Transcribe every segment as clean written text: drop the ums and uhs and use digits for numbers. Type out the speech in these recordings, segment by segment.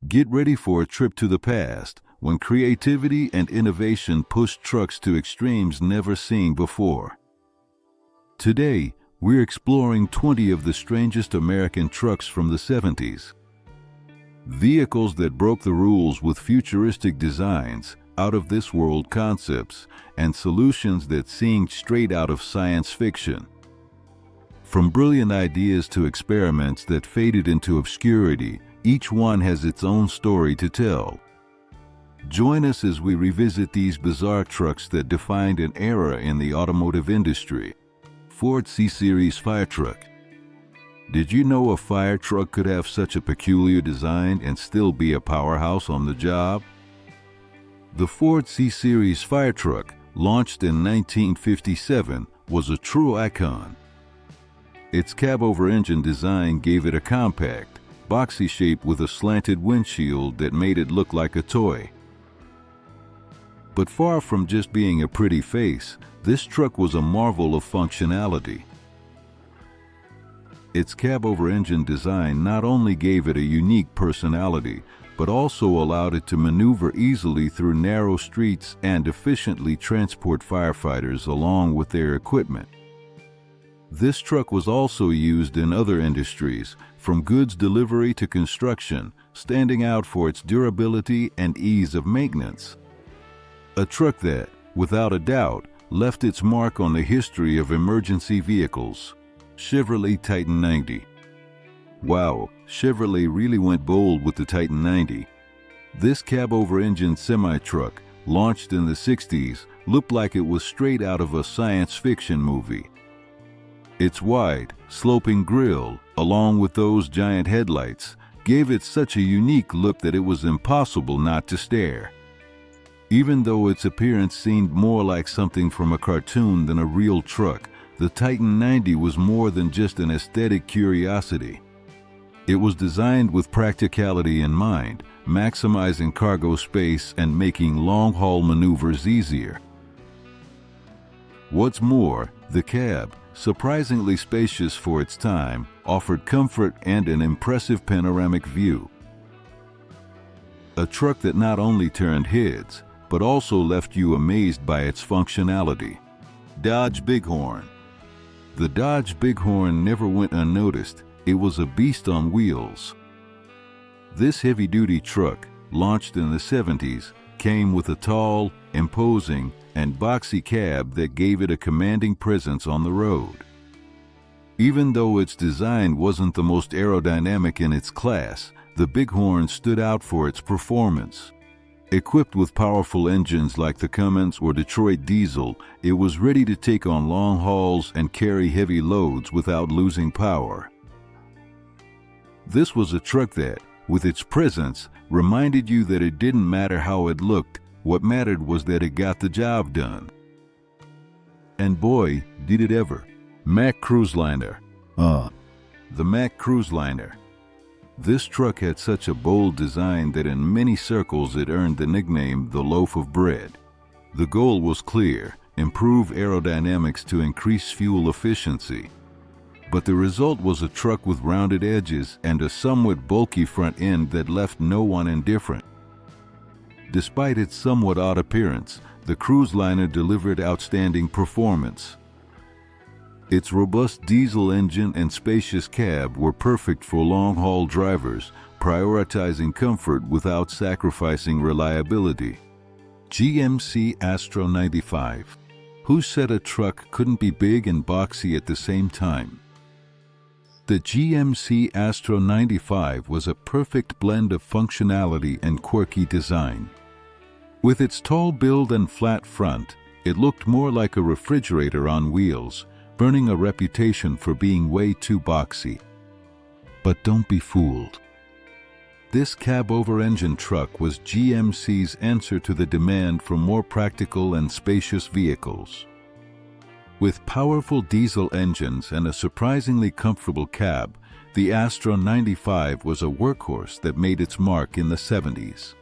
Get ready for a trip to the past, when creativity and innovation pushed trucks to extremes never seen before. Today, we're exploring 20 of the strangest American trucks from the 70s. Vehicles that broke the rules with futuristic designs, out-of-this-world concepts, and solutions that seemed straight out of science fiction. From brilliant ideas to experiments that faded into obscurity, each one has its own story to tell. Join us as we revisit these bizarre trucks that defined an era in the automotive industry. Ford C-Series Firetruck. Did you know a fire truck could have such a peculiar design and still be a powerhouse on the job? The Ford C-Series Firetruck, launched in 1957, was a true icon. Its cab-over-engine design gave it a compact, boxy shape with a slanted windshield that made it look like a toy. But far from just being a pretty face, this truck was a marvel of functionality. Its cab-over-engine design not only gave it a unique personality, but also allowed it to maneuver easily through narrow streets and efficiently transport firefighters along with their equipment. This truck was also used in other industries, from goods delivery to construction, standing out for its durability and ease of maintenance. A truck that, without a doubt, left its mark on the history of emergency vehicles. Chevrolet Titan 90. Wow, Chevrolet really went bold with the Titan 90. This cab-over-engine semi-truck, launched in the 60s, looked like it was straight out of a science fiction movie. Its wide, sloping grille, along with those giant headlights, gave it such a unique look that it was impossible not to stare. Even though its appearance seemed more like something from a cartoon than a real truck, the Titan 90 was more than just an aesthetic curiosity. It was designed with practicality in mind, maximizing cargo space and making long-haul maneuvers easier. What's more, the cab, surprisingly spacious for its time, offered comfort and an impressive panoramic view. A truck that not only turned heads, but also left you amazed by its functionality. Dodge Bighorn. The Dodge Bighorn never went unnoticed. It was a beast on wheels. This heavy-duty truck, launched in the 70s, came with a tall, imposing, and boxy cab that gave it a commanding presence on the road. Even though its design wasn't the most aerodynamic in its class, the Bighorn stood out for its performance. Equipped with powerful engines like the Cummins or Detroit diesel, it was ready to take on long hauls and carry heavy loads without losing power. This was a truck that, with its presence, reminded you that it didn't matter how it looked, what mattered was that it got the job done. And boy, did it ever. Mack Cruiseliner. The Mack Cruiseliner. This truck had such a bold design that in many circles it earned the nickname the Loaf of Bread. The goal was clear: improve aerodynamics to increase fuel efficiency. But the result was a truck with rounded edges and a somewhat bulky front end that left no one indifferent. Despite its somewhat odd appearance, the Cruiseliner delivered outstanding performance. Its robust diesel engine and spacious cab were perfect for long-haul drivers, prioritizing comfort without sacrificing reliability. GMC Astro 95. Who said a truck couldn't be big and boxy at the same time? The GMC Astro 95 was a perfect blend of functionality and quirky design. With its tall build and flat front, it looked more like a refrigerator on wheels, earning a reputation for being way too boxy. But don't be fooled. This cab-over-engine truck was GMC's answer to the demand for more practical and spacious vehicles. With powerful diesel engines and a surprisingly comfortable cab, the Astro 95 was a workhorse that made its mark in the 70s.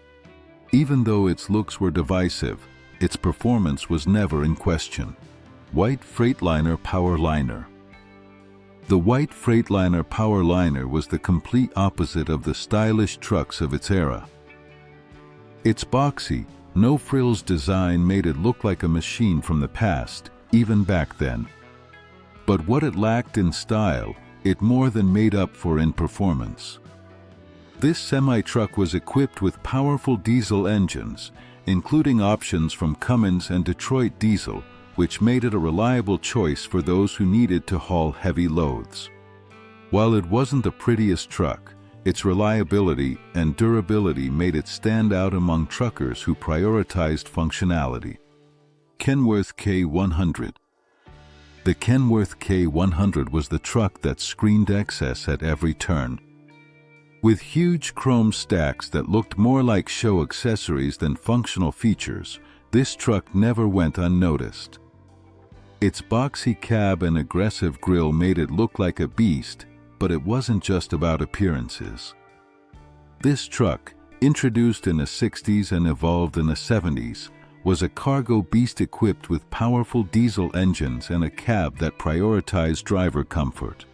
Even though its looks were divisive, its performance was never in question. White Freightliner Powerliner. The white Freightliner Powerliner was the complete opposite of the stylish trucks of its era. Its boxy, no-frills design made it look like a machine from the past, even back then. But what it lacked in style, it more than made up for in performance. This semi-truck was equipped with powerful diesel engines, including options from Cummins and Detroit Diesel, which made it a reliable choice for those who needed to haul heavy loads. While it wasn't the prettiest truck, its reliability and durability made it stand out among truckers who prioritized functionality. Kenworth K00. The Kenworth K00 was the truck that screamed excess at every turn. With huge chrome stacks that looked more like show accessories than functional features, this truck never went unnoticed. Its boxy cab and aggressive grille made it look like a beast, but it wasn't just about appearances. This truck, introduced in the 60s and evolved in the 70s, was a cargo beast equipped with powerful diesel engines and a cab that prioritized driver comfort.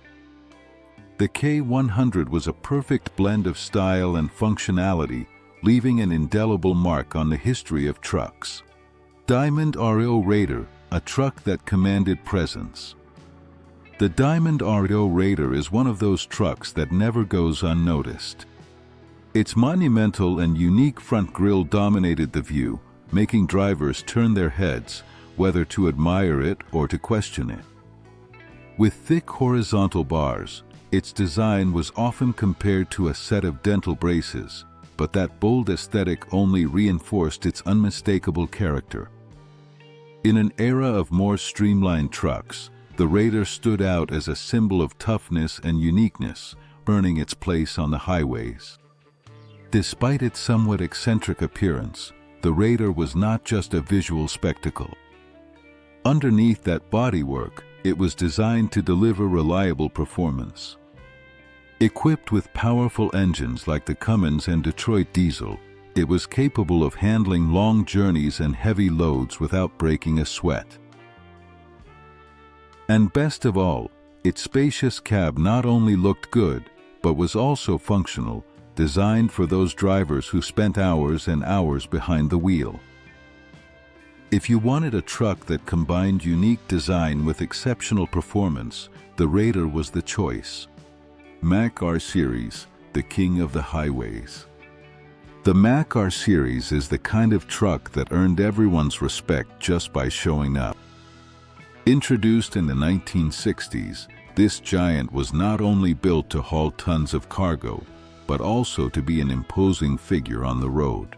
The K00 was a perfect blend of style and functionality, leaving an indelible mark on the history of trucks. Diamond RO Raider, a truck that commanded presence. The Diamond RO Raider is one of those trucks that never goes unnoticed. Its monumental and unique front grille dominated the view, making drivers turn their heads, whether to admire it or to question it. With thick horizontal bars, its design was often compared to a set of dental braces, but that bold aesthetic only reinforced its unmistakable character. In an era of more streamlined trucks, the Raider stood out as a symbol of toughness and uniqueness, earning its place on the highways. Despite its somewhat eccentric appearance, the Raider was not just a visual spectacle. Underneath that bodywork, it was designed to deliver reliable performance. Equipped with powerful engines like the Cummins and Detroit Diesel, it was capable of handling long journeys and heavy loads without breaking a sweat. And best of all, its spacious cab not only looked good, but was also functional, designed for those drivers who spent hours and hours behind the wheel. If you wanted a truck that combined unique design with exceptional performance, the Raider was the choice. Mack R Series, the king of the highways. The Mack R Series is the kind of truck that earned everyone's respect just by showing up. Introduced in the 1960s, this giant was not only built to haul tons of cargo, but also to be an imposing figure on the road.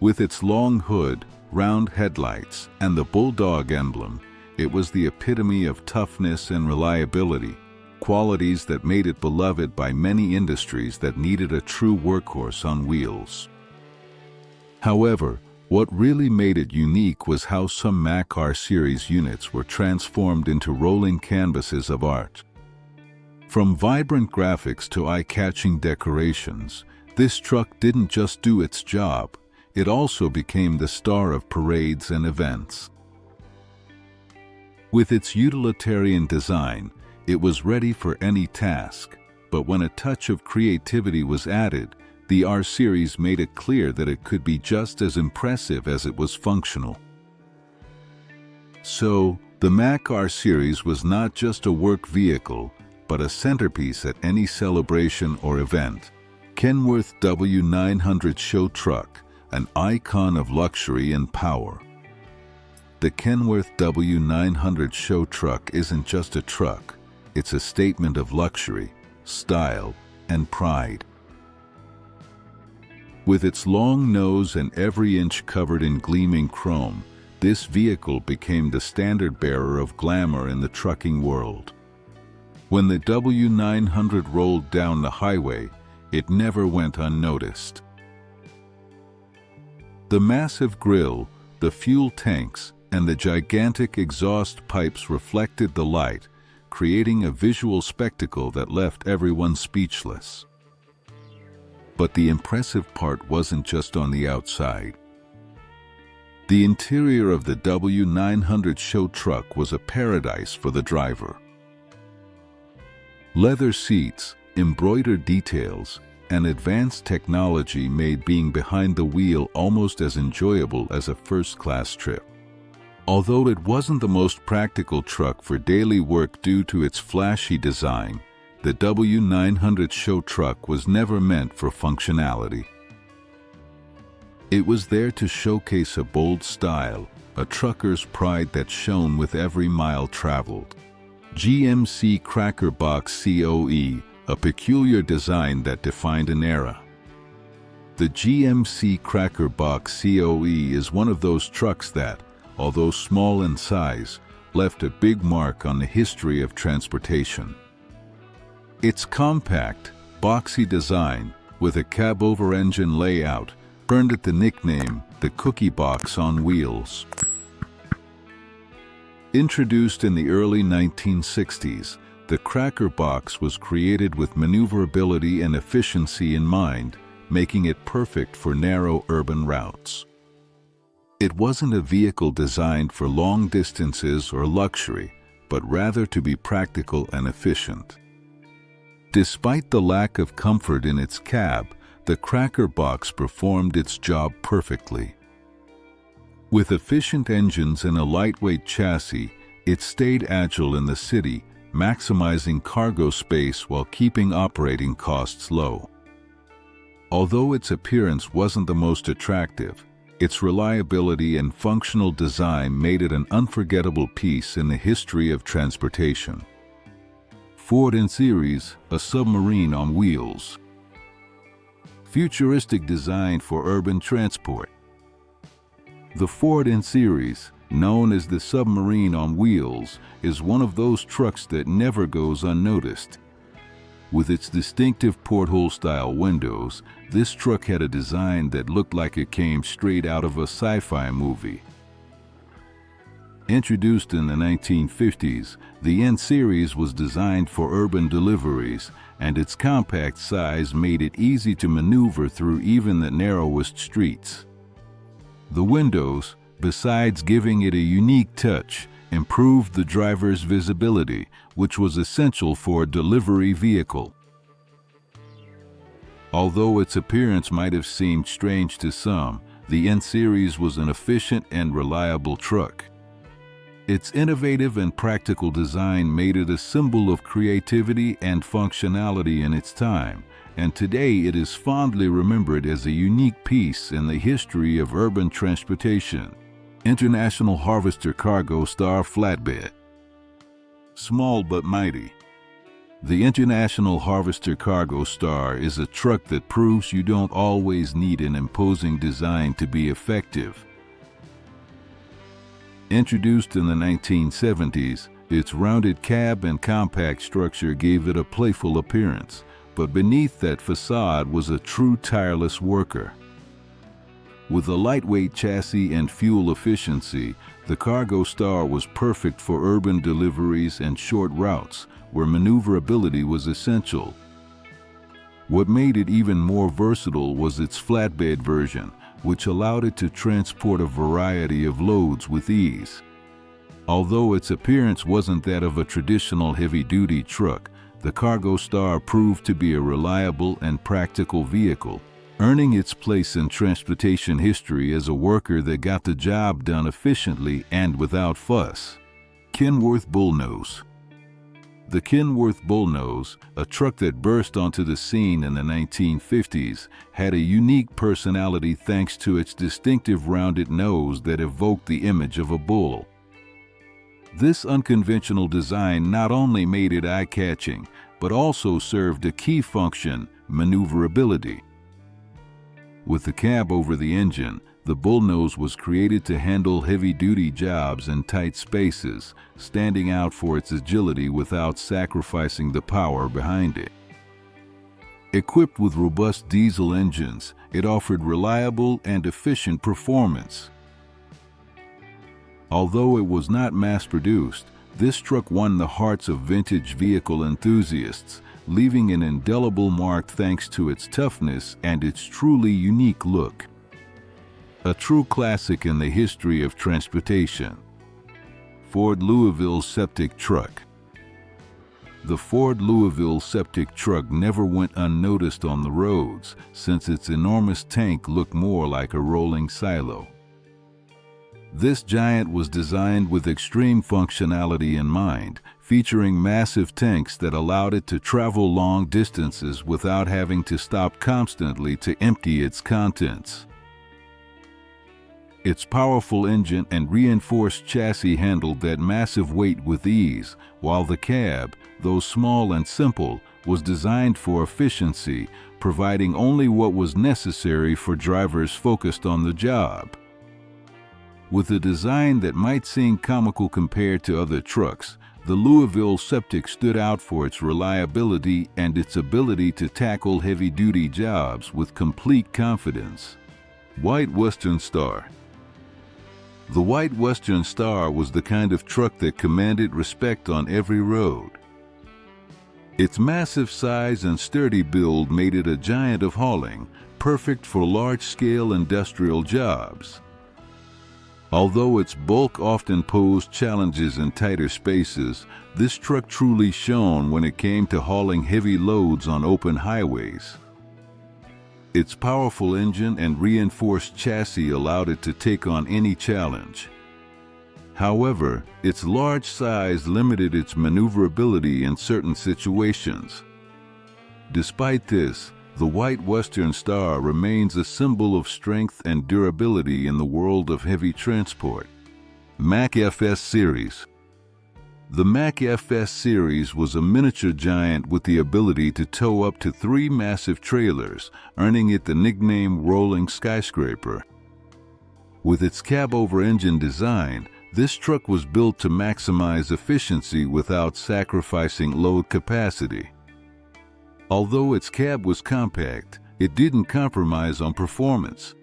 With its long hood, round headlights, and the bulldog emblem, it was the epitome of toughness and reliability, qualities that made it beloved by many industries that needed a true workhorse on wheels. However, what really made it unique was how some Mack R Series units were transformed into rolling canvases of art. From vibrant graphics to eye-catching decorations, this truck didn't just do its job, it also became the star of parades and events. With its utilitarian design, it was ready for any task, but when a touch of creativity was added, the R Series made it clear that it could be just as impressive as it was functional. So, the Mack R Series was not just a work vehicle, but a centerpiece at any celebration or event. Kenworth W900 show truck, an icon of luxury and power. The Kenworth W900 show truck isn't just a truck, it's a statement of luxury, style, and pride. With its long nose and every inch covered in gleaming chrome, this vehicle became the standard-bearer of glamour in the trucking world. When the W900 rolled down the highway, it never went unnoticed. The massive grille, the fuel tanks, and the gigantic exhaust pipes reflected the light, creating a visual spectacle that left everyone speechless. But the impressive part wasn't just on the outside. The interior of the W900 show truck was a paradise for the driver. Leather seats, embroidered details, and advanced technology made being behind the wheel almost as enjoyable as a first-class trip. Although it wasn't the most practical truck for daily work due to its flashy design, the W900 show truck was never meant for functionality. It was there to showcase a bold style, a trucker's pride that shone with every mile traveled. GMC Cracker BoxCOE, a peculiar design that defined an era. The GMC Cracker BoxCOE is one of those trucks that, although small in size, left a big mark on the history of transportation. Its compact, boxy design, with a cab-over engine layout, earned it the nickname, the Cookie Box on Wheels. Introduced in the early 1960s, the Cracker Box was created with maneuverability and efficiency in mind, making it perfect for narrow urban routes. It wasn't a vehicle designed for long distances or luxury, but rather to be practical and efficient. Despite the lack of comfort in its cab, the Cracker Box performed its job perfectly. With efficient engines and a lightweight chassis, it stayed agile in the city, maximizing cargo space while keeping operating costs low. Although its appearance wasn't the most attractive, its reliability and functional design made it an unforgettable piece in the history of transportation. Ford N Series, a submarine on wheels. Futuristic design for urban transport. The Ford N Series, known as the submarine on wheels, is one of those trucks that never goes unnoticed. With its distinctive porthole-style windows, this truck had a design that looked like it came straight out of a sci-fi movie. Introduced in the 1950s, the N Series was designed for urban deliveries, and its compact size made it easy to maneuver through even the narrowest streets. The windows, besides giving it a unique touch, improved the driver's visibility, which was essential for a delivery vehicle. Although its appearance might have seemed strange to some, the N Series was an efficient and reliable truck. Its innovative and practical design made it a symbol of creativity and functionality in its time, and today it is fondly remembered as a unique piece in the history of urban transportation. International Harvester Cargo Star Flatbed. Small but mighty. The International Harvester Cargo Star is a truck that proves you don't always need an imposing design to be effective. Introduced in the 1970s, its rounded cab and compact structure gave it a playful appearance, but beneath that facade was a true tireless worker. With a lightweight chassis and fuel efficiency, the Cargo Star was perfect for urban deliveries and short routes, where maneuverability was essential. What made it even more versatile was its flatbed version, which allowed it to transport a variety of loads with ease. Although its appearance wasn't that of a traditional heavy-duty truck, the Cargo Star proved to be a reliable and practical vehicle, earning its place in transportation history as a worker that got the job done efficiently and without fuss. Kinworth Bullnose. The Kinworth Bullnose, a truck that burst onto the scene in the 1950s, had a unique personality thanks to its distinctive rounded nose that evoked the image of a bull. This unconventional design not only made it eye-catching, but also served a key function, maneuverability. With the cab over the engine, the Bullnose was created to handle heavy-duty jobs in tight spaces, standing out for its agility without sacrificing the power behind it. Equipped with robust diesel engines, it offered reliable and efficient performance. Although it was not mass-produced, this truck won the hearts of vintage vehicle enthusiasts, leaving an indelible mark thanks to its toughness and its truly unique look. A true classic in the history of transportation. Ford Louisville Septic Truck. The Ford Louisville Septic truck never went unnoticed on the roads, since its enormous tank looked more like a rolling silo. This giant was designed with extreme functionality in mind, featuring massive tanks that allowed it to travel long distances without having to stop constantly to empty its contents. Its powerful engine and reinforced chassis handled that massive weight with ease, while the cab, though small and simple, was designed for efficiency, providing only what was necessary for drivers focused on the job. With a design that might seem comical compared to other trucks, the Louisville Septic stood out for its reliability and its ability to tackle heavy-duty jobs with complete confidence. White Western Star. The White Western Star was the kind of truck that commanded respect on every road. Its massive size and sturdy build made it a giant of hauling, perfect for large-scale industrial jobs. Although its bulk often posed challenges in tighter spaces, this truck truly shone when it came to hauling heavy loads on open highways. Its powerful engine and reinforced chassis allowed it to take on any challenge. However, its large size limited its maneuverability in certain situations. Despite this, the White Western Star remains a symbol of strength and durability in the world of heavy transport. Mack FS Series. The Mack FS Series was a miniature giant with the ability to tow up to 3 massive trailers, earning it the nickname Rolling Skyscraper. With its cab-over-engine design, this truck was built to maximize efficiency without sacrificing load capacity. Although its cab was compact, it didn't compromise on performance.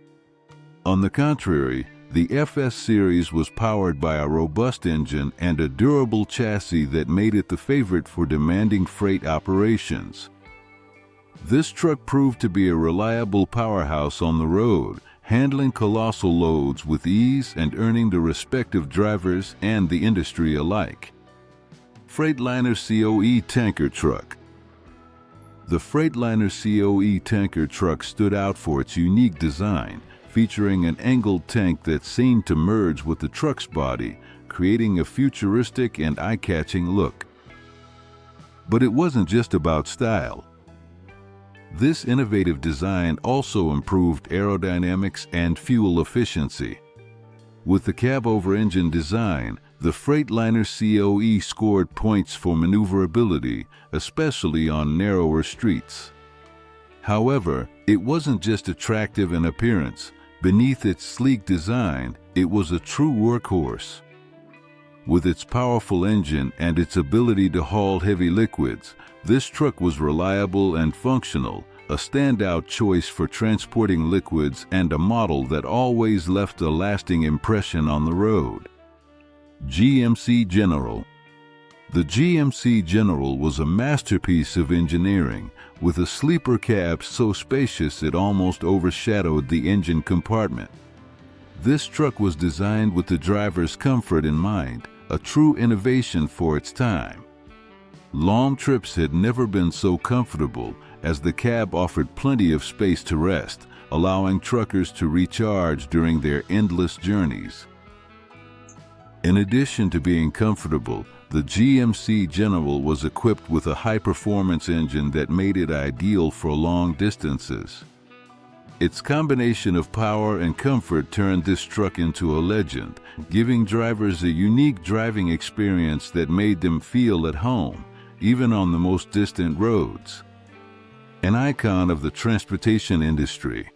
On the contrary, the FS Series was powered by a robust engine and a durable chassis that made it the favorite for demanding freight operations. This truck proved to be a reliable powerhouse on the road, handling colossal loads with ease and earning the respect of drivers and the industry alike. FreightlininerCOE Tanker Truck. The FreightlininerCOE tanker truck stood out for its unique design, featuring an angled tank that seemed to merge with the truck's body, creating a futuristic and eye-catching look. But it wasn't just about style. This innovative design also improved aerodynamics and fuel efficiency. With the cab-over-engine design, the FreightlininerCOE scored points for maneuverability, especially on narrower streets. However, it wasn't just attractive in appearance. Beneath its sleek design, it was a true workhorse. With its powerful engine and its ability to haul heavy liquids, this truck was reliable and functional, a standout choice for transporting liquids and a model that always left a lasting impression on the road. GMC General. The GMC General was a masterpiece of engineering, with a sleeper cab so spacious it almost overshadowed the engine compartment. This truck was designed with the driver's comfort in mind, a true innovation for its time. Long trips had never been so comfortable, as the cab offered plenty of space to rest, allowing truckers to recharge during their endless journeys. In addition to being comfortable, the GMC General was equipped with a high-performance engine that made it ideal for long distances. Its combination of power and comfort turned this truck into a legend, giving drivers a unique driving experience that made them feel at home, even on the most distant roads. An icon of the transportation industry.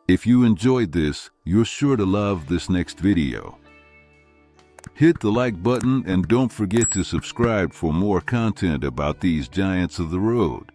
If you enjoyed this, you're sure to love this next video. Hit the like button and don't forget to subscribe for more content about these giants of the road.